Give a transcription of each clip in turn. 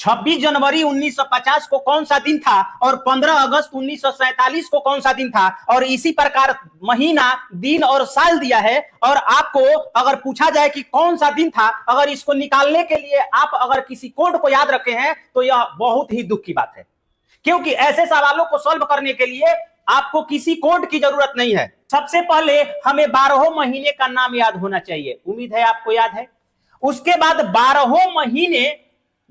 26 जनवरी 1950 को कौन सा दिन था और 15 अगस्त 1947 को कौन सा दिन था, और इसी प्रकार महीना, दिन और साल दिया है। और आपको अगर पूछा जाए कि कौन सा दिन था, अगर इसको निकालने के लिए आप अगर किसी कोड को याद रखे हैं तो यह बहुत ही दुख की बात है, क्योंकि ऐसे सवालों को सॉल्व करने के लिए आपको किसी कोड की जरूरत नहीं है। सबसे पहले हमें 12 महीने का नाम याद होना चाहिए, उम्मीद है आपको याद है। उसके बाद 12 महीने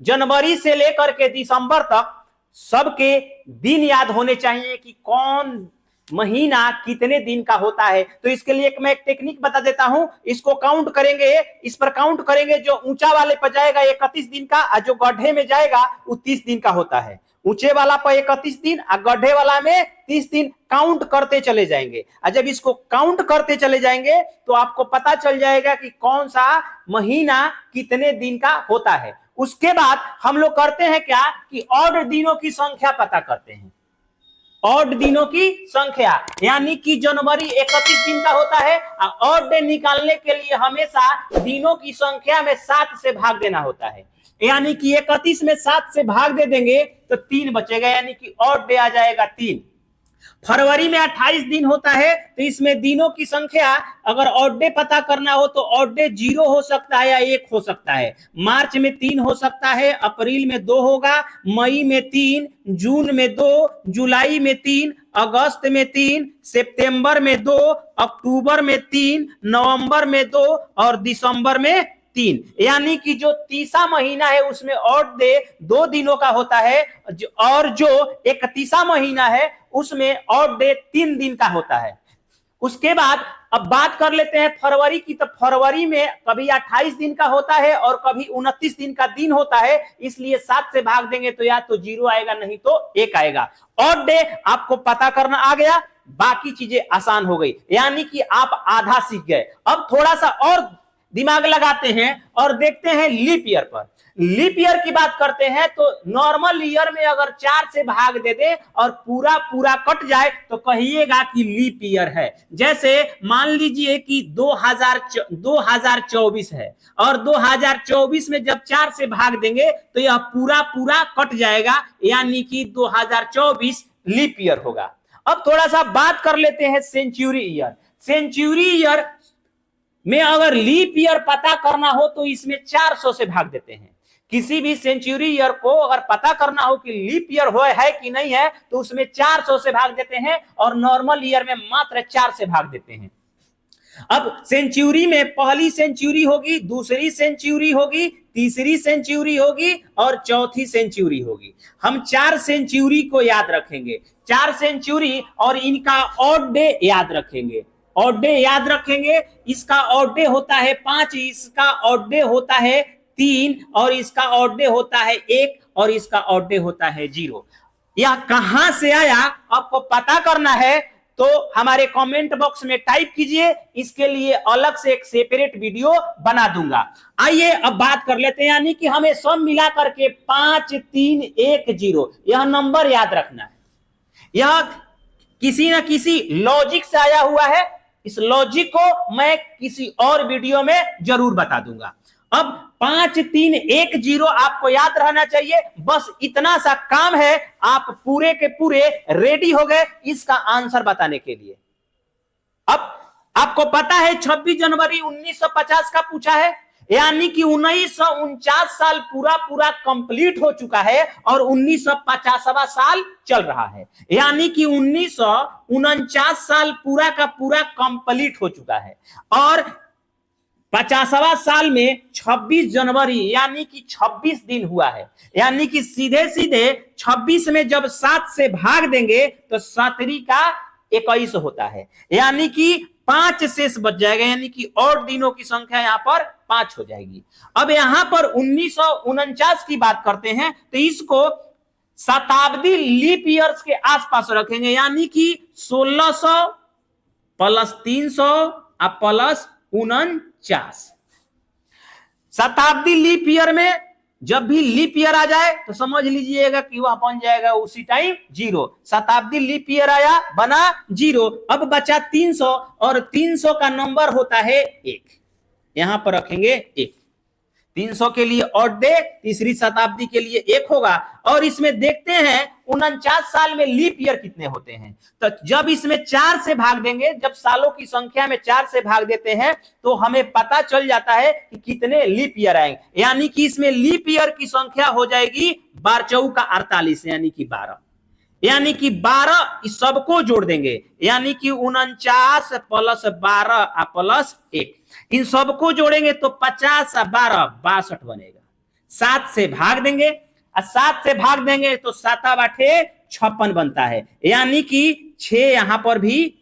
जनवरी से लेकर के दिसंबर तक सबके दिन याद होने चाहिए कि कौन महीना कितने दिन का होता है। तो इसके लिए मैं एक टेक्निक बता देता हूं, इसको काउंट करेंगे, इस पर काउंट करेंगे, जो ऊंचा वाले पर जाएगा 31 दिन का और जो गड्ढे में जाएगा वो 30 दिन का होता है। ऊंचे वाला पर 31 दिन और गड्ढे वाला में 30 दिन काउंट करते चले जाएंगे। और जब इसको काउंट करते चले जाएंगे तो आपको पता चल जाएगा कि कौन सा महीना कितने दिन का होता है। उसके बाद हम लोग करते हैं क्या कि ऑड दिनों की संख्या पता करते हैं। ऑड दिनों की संख्या यानी कि जनवरी 31 दिन का होता है और ऑड डे निकालने के लिए हमेशा दिनों की संख्या में 7 से भाग देना होता है। यानी कि 31 में 7 से भाग दे देंगे तो 3 बचेगा, यानी कि ऑड डे आ जाएगा 3। फरवरी में 28 दिन होता है तो इसमें दिनों की संख्या अगर ऑड डे पता करना हो तो ऑड डे 0 हो सकता है या 1 हो सकता है। मार्च में 3 हो सकता है, अप्रैल में 2 होगा, मई में 3, जून में 2, जुलाई में 3, अगस्त में 3, सितंबर में 2, अक्टूबर में 3, नवंबर में 2 और दिसंबर में 3। यानी कि जो तीसरा महीना है उसमें ऑड डे 2 दिनों का होता है और जो 31वां महीना है उसमें ऑड डे 3 दिन का होता है। उसके बाद अब बात कर लेते हैं फरवरी की। तो फरवरी में कभी 28 दिन का होता है और कभी 29 दिन का दिन होता है, इसलिए 7 से भाग देंगे तो या तो 0 आएगा नहीं तो 1 आएगा। ऑड डे आपको पता करना आ गया, बाकी चीजें आसान हो गई, यानी कि आप आधा सीख गए। अब थोड़ा सा और दिमाग लगाते हैं और देखते हैं लीप ईयर पर। लीप ईयर की बात करते हैं तो नॉर्मल ईयर में अगर 4 से भाग दे दे और पूरा पूरा कट जाए तो कहिएगा कि लीप ईयर है। जैसे मान लीजिए कि 2024 है और 2024 में जब 4 से भाग देंगे तो यह पूरा पूरा कट जाएगा, यानी कि 2024 लीप ईयर होगा। अब थोड़ा सा बात कर लेते हैं सेंचुरी ईयर। सेंचुरी ईयर में अगर लीप ईयर पता करना हो तो इसमें 400 से भाग देते हैं। किसी भी सेंचुरी ईयर को अगर पता करना हो कि लीप ईयर है कि नहीं है तो उसमें 400 से भाग देते हैं और नॉर्मल ईयर में मात्र 4 से भाग देते हैं। अब सेंचुरी में पहली सेंचुरी होगी, दूसरी सेंचुरी होगी, तीसरी सेंचुरी होगी और चौथी सेंचुरी होगी। हम 4 सेंचुरी को याद रखेंगे, 4 सेंचुरी और इनका ऑड डे याद रखेंगे। ऑड डे याद रखेंगे, इसका ऑड डे होता है 5, इसका ऑड डे होता है 3 और इसका ऑड डे होता है 1 और इसका ऑड डे होता है 0। यह कहां से आया आपको पता करना है तो हमारे कमेंट बॉक्स में टाइप कीजिए, इसके लिए अलग से एक सेपरेट वीडियो बना दूंगा। आइए अब बात कर लेते हैं, यानी कि हमें सब मिला करके 5 3 1 0 यह नंबर याद रखना है। यह किसी ना किसी लॉजिक से आया हुआ है, इस लॉजिक को मैं किसी और वीडियो में जरूर बता दूंगा। अब 5 3 1 0 आपको याद रहना चाहिए, बस इतना सा काम है, आप पूरे के पूरे रेडी हो गए इसका आंसर बताने के लिए। अब आपको पता है 26 जनवरी 1950 का पूछा है, यानी कि 1949 साल पूरा पूरा कंप्लीट हो चुका है और 1950वां साल चल रहा है, यानी कि 1949 साल पूरा का पूरा कंप्लीट हो चुका है और 50वां साल में 26 जनवरी यानी कि 26 दिन हुआ है। यानी कि सीधे सीधे 26 में जब 7 से भाग देंगे तो 7 का 21 होता है, यानी कि 5 शेष बच जाएगा, यानी कि और दिनों की संख्या यहां पर 5 हो जाएगी। अब यहां पर 1949 की बात करते हैं तो इसको शताब्दी लीप ईयर्स के आसपास रखेंगे, यानी कि 1600 प्लस 300 प्लस 49। शताब्दी लीप ईयर में जब भी लीप ईयर आ जाए तो समझ लीजिएगा कि वह बन जाएगा उसी टाइम 0। शताब्दी लीप ईयर आया बना 0। अब बचा 300 और 300 का नंबर होता है 1, यहां पर रखेंगे 1। 300 के लिए ऑड डे तीसरी शताब्दी के लिए 1 होगा। और इसमें देखते हैं 49 साल में लीप ईयर कितने होते हैं। तो जब इसमें 4 से भाग देंगे, जब सालों की संख्या में 4 से भाग देते हैं तो हमें पता चल जाता है कि कितने लीप ईयर आएंगे। यानी कि इसमें लीप ईयर की संख्या हो जाएगी 12 का 48 यानी कि 12। यानी कि 12 इस सबको जोड़ देंगे, यानी कि 49 प्लस 12 प्लस 1, इन सबको जोड़ेंगे तो 50 12 62 बनेगा। 7 से भाग देंगे, 7 से भाग देंगे तो 7 8 56 बनता है। यानी कि 6 यहां पर भी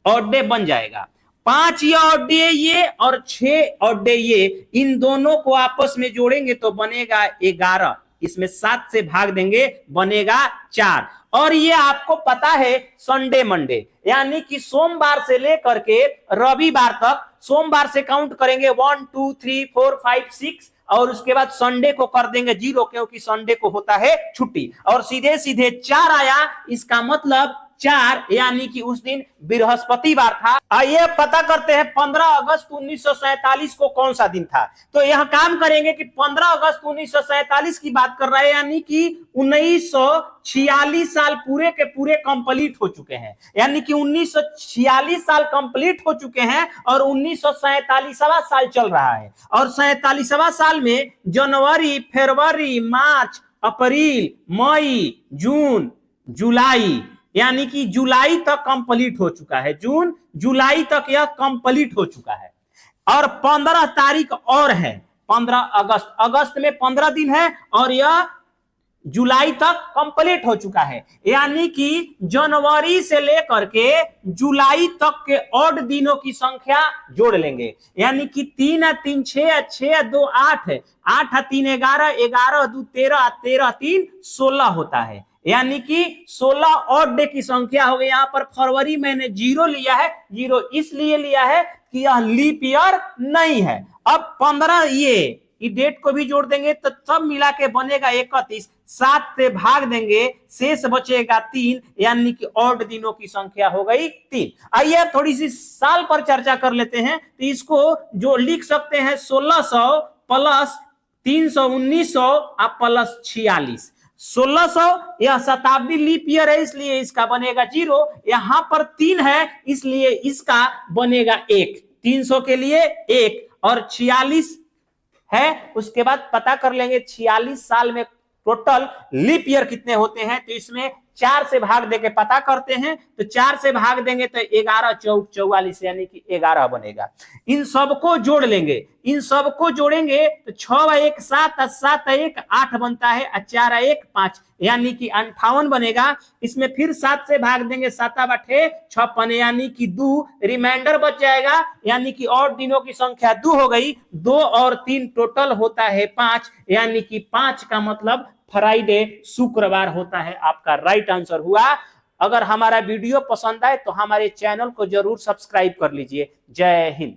ऑड डे बन जाएगा। 5 ये ऑड डे ये और 6 ऑड डे ये, इन दोनों को आपस में जोड़ेंगे तो बनेगा 11। इसमें 7 से भाग देंगे बनेगा 4। और ये आपको पता है संडे मंडे, यानी कि सोमवार से लेकर के रविवार तक, सोमवार से काउंट करेंगे 1 2 3 4 5 6 और उसके बाद संडे को कर देंगे 0 क्योंकि संडे को होता है छुट्टी। और सीधे सीधे 4 आया, इसका मतलब 4 यानी कि उस दिन बृहस्पतिवार था। आइए पता करते हैं 15 अगस्त 1947 को कौन सा दिन था। तो यह काम करेंगे कि 15 अगस्त 1947 की बात कर रहे हैं, यानी कि 1946 साल पूरे के पूरे कंप्लीट हो चुके हैं। यानी कि 1946 साल कंप्लीट हो चुके हैं और 1947वां साल चल रहा है। और 47वां साल में जनवरी, फरवरी, मार्च, अप्रैल, मई, जून, जुलाई, यानी कि जुलाई तक कंप्लीट हो चुका है। जून जुलाई तक यह कंप्लीट हो चुका है। और 15 तारीख और है, 15 अगस्त, अगस्त में 15 दिन है और यह जुलाई तक कंप्लीट हो चुका है। यानी कि जनवरी से लेकर के जुलाई तक के ऑड दिनों की संख्या जोड़ लेंगे, यानी कि 3 3 6 6 2 8 8 3 11 11 2 13 13 3 16 होता है। यानी कि 16 ऑड डे की संख्या हो गई। यहां पर फरवरी मैंने 0 लिया है, 0 इसलिए लिया है कि यह लीप ईयर नहीं है। अब 15 ये डेट को भी जोड़ देंगे तो सब मिला के बनेगा 31। 7 से भाग देंगे शेष बचेगा 3, यानी कि ऑड दिनों की संख्या हो गई 3। आइए थोड़ी सी साल पर चर्चा कर लेते हैं। तो इसको जो लिख सकते हैं 1600 प्लस 300 1900 प्लस 46। 1600 यह शताब्दी लीप ईयर है इसलिए इसका बनेगा 0। यहां पर 3 है इसलिए इसका बनेगा 1। 300 के लिए 1 और 46 है। उसके बाद पता कर लेंगे 46 साल में टोटल लीप ईयर कितने होते हैं। तो इसमें 4 से भाग देके पता करते हैं। तो 4 से भाग देंगे तो 11 4 44 यानी कि 11 बनेगा। इन सबको जोड़ लेंगे, इन सबको जोड़ेंगे तो 6 1 7 7 1 8 बनता है, 4 1 5 यानी कि 58 बनेगा। इसमें फिर 7 से भाग देंगे, 7 8 56 यानी कि 2 रिमाइंडर बच जाएगा, यानी कि और दिनों की संख्या 2 हो गई। 2 और 3 टोटल होता है 5, यानी कि 5 का मतलब फ्राइडे शुक्रवार होता है। आपका राइट आंसर हुआ। अगर हमारा वीडियो पसंद आए तो हमारे चैनल को जरूर सब्सक्राइब कर लीजिए। जय हिंद।